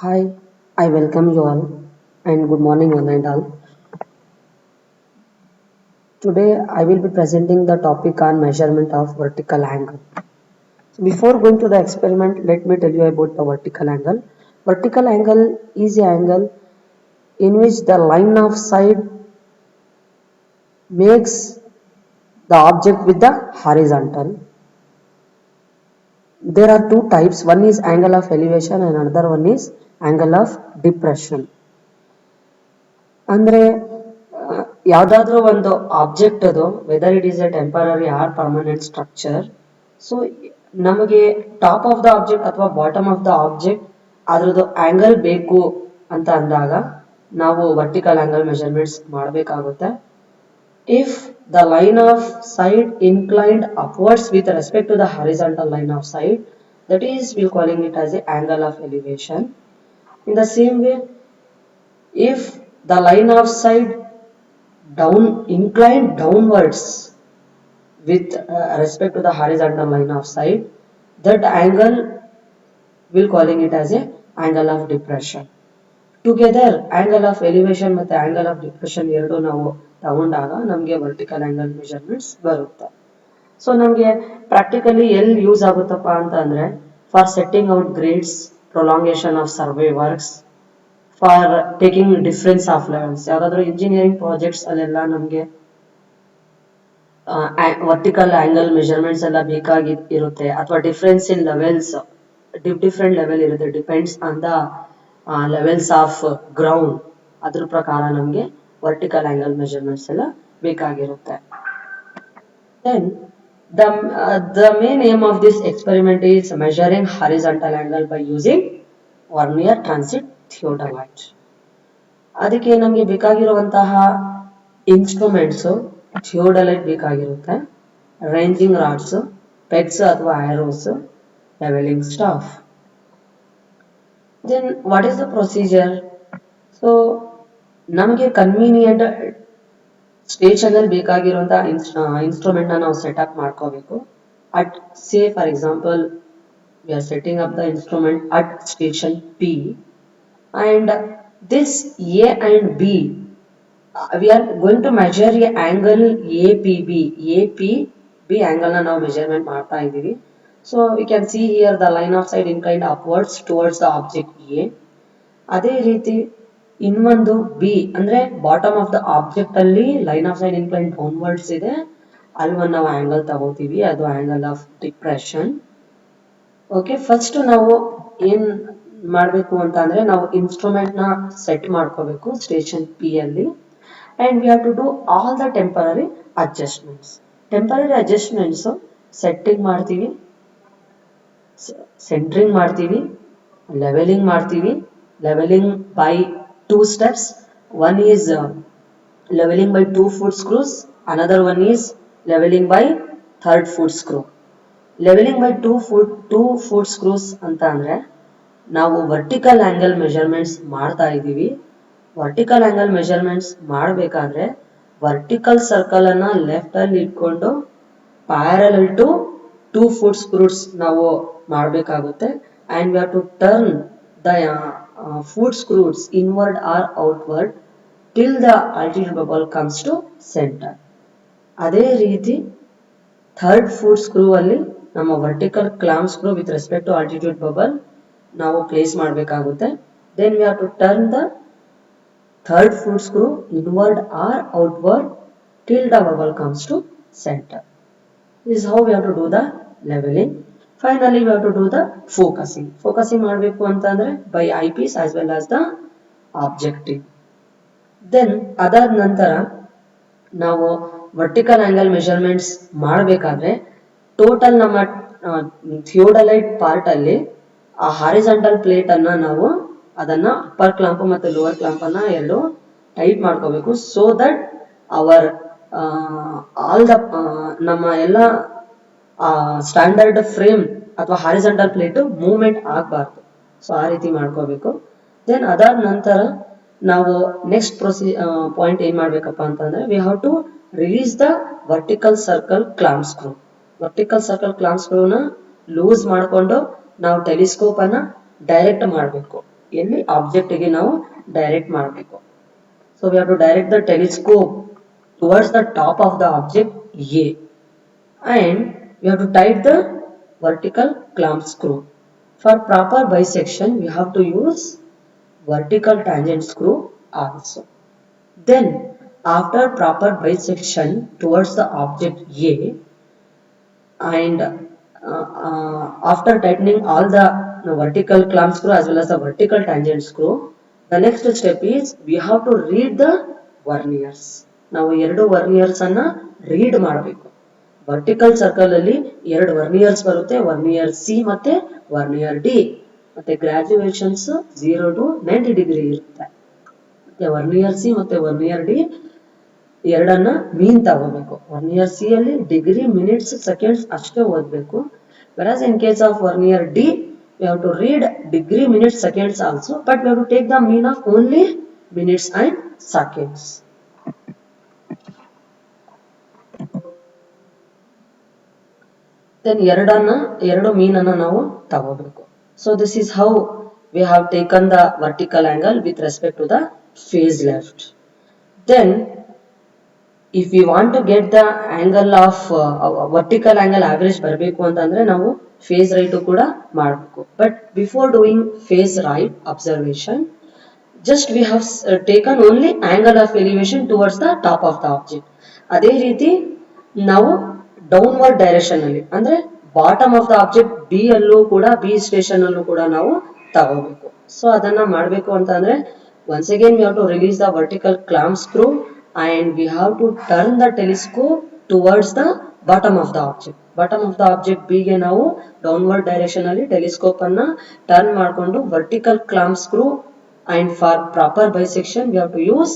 Hi, I welcome you all and good morning one and all. Today I will be presenting the topic on measurement of vertical angle. So before going to the experiment, let me tell you about the vertical angle. Vertical angle is an angle in which the line of sight makes the object with the horizontal. There are two types. One is angle of elevation and another one is angle of depression. ಅಂದ್ರೆ ಯಾವುದಾದ್ರೂ ಒಂದು object ಅದು whether it is a temporary or permanent structure so ನಮಗೆ top of the object ಅಥವಾ bottom of the object ಅದ್ರದ್ದು angle ಬೇಕು ಅಂತ ಅಂದಾಗ ನಾವು ವರ್ಟಿಕಲ್ ಆಂಗಲ್ ಮೆಜರ್ಮೆಂಟ್ಸ್ ಮಾಡಬೇಕಾಗುತ್ತೆ. If the line of sight inclined upwards with respect to the horizontal line of sight, that is we calling it as a angle of elevation. In the same way, if the line of sight inclined downwards with respect to the horizontal line of sight, that angle will calling it as a angle of depression. Together angle of elevation ಮತ್ತು angle of depression ಎರಡು ನಾವು ತಗೊಂಡಾಗ ನಮಗೆ vertical angle measurements ಬರುತ್ತೆ. So ನಮಗೆ practically ಎಲ್ಲಿ use ಆಗುತ್ತಪ್ಪ ಅಂತ ಅಂದ್ರೆ for setting out grades, prolongation of survey works, for taking difference of levels. ಯಾವ್ದಾದ್ರು ಇಂಜಿನಿಯರಿಂಗ್ ಪ್ರಾಜೆಕ್ಟ್ಸ್ ಅಲ್ಲೆಲ್ಲ ನಮಗೆ ವರ್ಟಿಕಲ್ ಆಂಗಲ್ ಮೆಜರ್ಮೆಂಟ್ಸ್ ಎಲ್ಲ ಬೇಕಾಗಿ ಇರುತ್ತೆ, ಅಥವಾ difference in levels different level ಇರುತ್ತೆ, depends on the levels of ground. ಅದ್ರ ಪ್ರಕಾರ ನಮಗೆ ವರ್ಟಿಕಲ್ ಆಂಗಲ್ ಮೆಜರ್ಮೆಂಟ್ಸ್ ಎಲ್ಲ ಬೇಕಾಗಿರುತ್ತೆ. Then the main aim of this experiment is measuring horizontal angle by using vernier transit theodolite. ಅದಕ್ಕೆ ನಮಗೆ ಬೇಕಾಗಿರುವಂತಹ ಇನ್ಸ್ಟ್ರೂಮೆಂಟ್ಸ್ ಥಿಯೋಡಲೈಟ್ ಬೇಕಾಗಿರುತ್ತೆ, ರೇಂಜಿಂಗ್ ರಾಡ್ಸ್, ಪೆಗ್ಸ್ ಅಥವಾ arrows, levelling staff. Then what is the procedure? So ನಮಗೆ convenient station ಅಲ್ಲಿ ಬೇಕಾಗಿರುವಂತಹ instrument ನ ನಾವು ಸೆಟಪ್ ಮಾಡ್ಕೋಬೇಕು. At say for example we are setting up the instrument at station P, and this A and B we are going to measure a angle APB angle na ನಾವು measurement ಮಾಡ್ತಾ ಇದೀವಿ. So we can see here the line of sight inclined upwards towards the object A. ಅದೇ ರೀತಿ ಇನ್ನೊಂದು B ಅಂದ್ರೆ bottom of the object ಅಲ್ಲಿ line off site inclined downwards ಇದೆ, ಅಲ್ಲಿ ಒಂದು ನಾವು ಆಂಗಲ್ ತಗೋತೀವಿ, ಅದು angle of depression. Okay, first ನಾವು ಏನ್ ಮಾಡಬೇಕು ಅಂತ ಅಂದ್ರೆ ನಾವು ಇನ್ಸ್ಟ್ರೂಮೆಂಟ್ ನ ಸೆಟ್ ಮಾಡ್ಕೋಬೇಕು ಸ್ಟೇಷನ್ ಪಿ ಅಲ್ಲಿ, and we have to do all the temporary adjustments. Temporary adjustments setting ಮಾಡ್ತೀವಿ, ಸೆಂಟ್ರಿಂಗ್ ಮಾಡ್ತೀವಿ, ಲೆವೆಲಿಂಗ್ ಮಾಡ್ತೀವಿ. Levelling by two steps. One is levelling by 2 foot screws, another one is leveling by 3rd foot screw. Levelling by 2 foot screws ಅಂತ ಅಂದ್ರೆ ನಾವು vertical angle measurements ಮಾಡ್ತಾ ಇದೀವಿ. Vertical angle measurements ಮಾಡಬೇಕಾದ್ರೆ vertical circle ಅನ್ನ left ಅಲ್ಲಿ ಇಟ್ಕೊಂಡು parallel to 2 foot screws ನಾವು ಮಾಡಬೇಕಾಗುತ್ತೆ, and we have to turn the foot screws inward or outward till the altitude bubble comes to center. ಅದೇ ರೀತಿ 3rd foot screw ಅಲ್ಲಿ ನಮ್ಮ vertical clamp screw with respect to altitude bubble ನಾವು place ಮಾಡಬೇಕಾಗುತ್ತೆ. Then we have to turn the 3rd foot screw inward or outward till the bubble comes to center. This is how we have to do the leveling. Finally we have to do the focusing. Focusing ಮಾಡಬೇಕು ಅಂತ ಅಂದ್ರೆ by eyepiece as well as the objective. Then ಅದಾದ ನಂತರ ನಾವು vertical angle measurements ಮಾಡಬೇಕಾದ್ರೆ total ನಮ್ಮ theodolite part ಅಲ್ಲಿ ಆ ಹಾರಿಜಾಂಟಲ್ ಪ್ಲೇಟ್ ಅನ್ನ ನಾವು ಅದನ್ನ ಅಪ್ಪರ್ ಕ್ಲಾಂಪ್ ಮತ್ತು ಲೋವರ್ ಕ್ಲಾಂಪ್ ಅನ್ನ ಎರಡು ಟೈಟ್ ಮಾಡ್ಕೋಬೇಕು, so that our all the ನಮ್ಮ ಎಲ್ಲ ಸ್ಟ್ಯಾಂಡರ್ಡ್ ಫ್ರೇಮ್ ಅಥವಾ ಹಾರಿಜಾಂಟಲ್ ಪ್ಲೇಟ್ ಮೂವ್ಮೆಂಟ್ ಆಗಬಾರ್ದು. ಸೊ ಆ ರೀತಿ ಮಾಡ್ಕೋಬೇಕು. ದೆನ್ ಅದಾದ ನಂತರ ನಾವು ನೆಕ್ಸ್ಟ್ ಪಾಯಿಂಟ್ ಏನ್ ಮಾಡ್ಬೇಕಪ್ಪ ಅಂತಂದ್ರೆ we have to release the vertical circle clamp screw. Vertical circle clamp screw ನ ಲೂಸ್ ಮಾಡಿಕೊಂಡು ನಾವು ಟೆಲಿಸ್ಕೋಪ್ ಅನ್ನ ಡೈರೆಕ್ಟ್ ಮಾಡಬೇಕು. ಎಲ್ಲಿ ಆಬ್ಜೆಕ್ಟ್ಗೆ ನಾವು ಡೈರೆಕ್ಟ್ ಮಾಡಬೇಕು. So we have to direct the telescope towards the top of the object A, and we have to tight the vertical clamp screw. For proper bisection we have to use vertical tangent screw also. Then after proper bisection towards the object A, and after tightening all the vertical clamp screw as well as the vertical tangent screw, the next step is we have to read the verniers. ನಾವು ಎರಡು ವರ್ನಿಯರ್ಸ್ ಅನ್ನ read ಮಾಡಬೇಕು. Vertical circle ಅಲ್ಲಿ ಎರಡು ವರ್ನಿಯರ್ಸ್ ಬರುತ್ತೆ, vernier C ಮತ್ತೆ vernier D. ಮತ್ತೆ graduations 0 to 90 degree ಇರುತ್ತೆ. ಮತ್ತೆ ವರ್ನಿಯರ್ ಸಿ ಮತ್ತೆ ವರ್ನಿಯರ್ ಡಿ ಎರಡನ್ನ ಮೀನ್ ತಗೋಬೇಕು. ವರ್ನಿಯರ್ ಸಿ ಅಲ್ಲಿ ಡಿಗ್ರಿ ಮಿನಿಟ್ಸ್ ಸೆಕೆಂಡ್ಸ್ ಅಷ್ಟೇ ಓದಬೇಕು. whereas in case of vernier D we have to read degree minutes seconds also, but we have to take the mean of only minutes and seconds. then ಎರಡು ಮೀನನ್ನ ನಾವು ತಗೋಬೇಕು. so this is how we have taken the vertical angle with respect to the phase left. Then if we want to get the angle of vertical angle average ಬರಬೇಕು ಅಂತಂದ್ರೆ ನಾವು phase right ಕೂಡ ಮಾಡಬೇಕು. but before doing phase right observation, just we have taken only angle of elevation towards the top of the object. ಅದೇ ರೀತಿ ನಾವು downward direction ಅಲ್ಲಿ ಅಂದ್ರೆ bottom of the object B ಅಲ್ಲೂ ಕೂಡ ಬಿ ಸ್ಟೇಷನ್ ಅಲ್ಲೂ ಕೂಡ ನಾವು ತಗೋಬೇಕು. ಸೊ ಅದನ್ನ ಮಾಡಬೇಕು ಅಂತ ಅಂದ್ರೆ once again we have to release the vertical clamp screw and we have to turn the telescope towards the bottom of the object. bottom of the object B ಗೆ ನಾವು ಡೌನ್ವರ್ಡ್ ಡೈರೆಕ್ಷನ್ ಅಲ್ಲಿ telescope ಅನ್ನ turn ಮಾಡಿಕೊಂಡು vertical clamp screw, and for proper bisection we have to use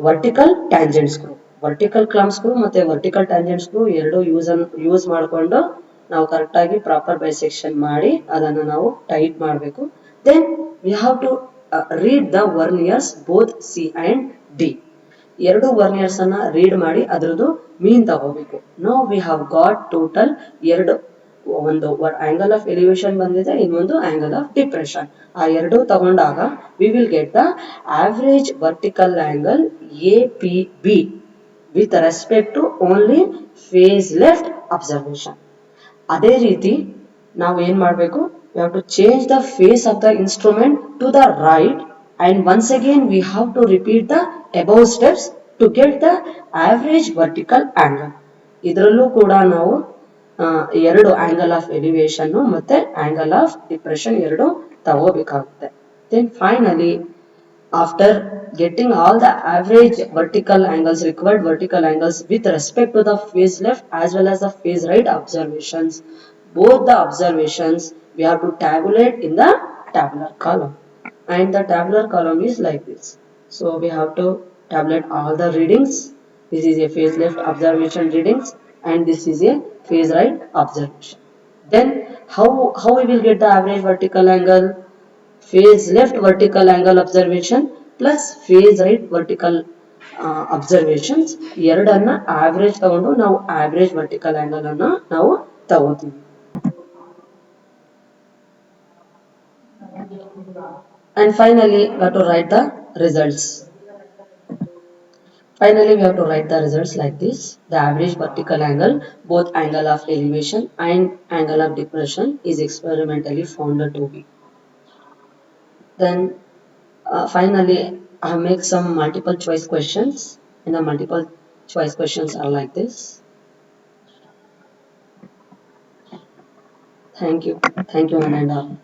vertical tangent screw. vertical clamp screw ಮತ್ತೆ vertical tangent screw ಎರಡು use ಮಾಡಿಕೊಂಡು ನಾವು correct ಆಗಿ ಪ್ರಾಪರ್ ಬೈಸೆಕ್ಷನ್ ಮಾಡಿ ಅದನ್ನು ನಾವು ಟೈಟ್ ಮಾಡಬೇಕು. then we have to read the verniers both C and D. ಎರಡು ವರ್ನಿಯರ್ಸ್ ಅನ್ನ ರೀಡ್ ಮಾಡಿ ಅದರದ್ದು ಮೀನ್ ತಗೋಬೇಕು. now we have got total ಎರಡು, ಒಂದು ಆಂಗಲ್ ಆಫ್ ಎಲಿವೇಶನ್ ಬಂದಿದೆ, ಇನ್ನೊಂದು ಆಂಗಲ್ ಆಫ್ ಡಿಪ್ರೆಷನ್. ಆ ಎರಡು ತಗೊಂಡಾಗ we will get the average vertical angle APB with respect to only phase left observation. ಅದೇ ರೀತಿ ನಾವು ಏನ್ ಮಾಡಬೇಕು, we have to change the face of the instrument to the right, and once again we have to repeat the above steps to get the average vertical angle. ಇದರಲ್ಲೂ ಕೂಡ ನಾವು ಎರಡು angle of elevation ಮತ್ತೆ angle of depression ಎರಡು ತಗೋಬೇಕಾಗುತ್ತೆ. then finally after getting all the average vertical angles, required vertical angles with respect to the phase left as well as the phase right observations, both the observations we have to tabulate in the tabular column, and the tabular column is like this. so we have to tabulate all the readings. this is a phase left observation readings and this is a phase right observation. then how we will get the average vertical angle? phase left vertical angle observation plus phase right vertical observations ಎರಡನ್ನ average ತಗೊಂಡು ನಾವು average vertical angle ಅನ್ನ ನಾವು ತಗೋತೀವಿ. and finally we have to write the results. Finally, we have to write the results like this. The average vertical angle, both angle of elevation and angle of depression, is experimentally found to be. Then finally, I have made some multiple choice questions, and the multiple choice questions are like this. Thank you, one and all.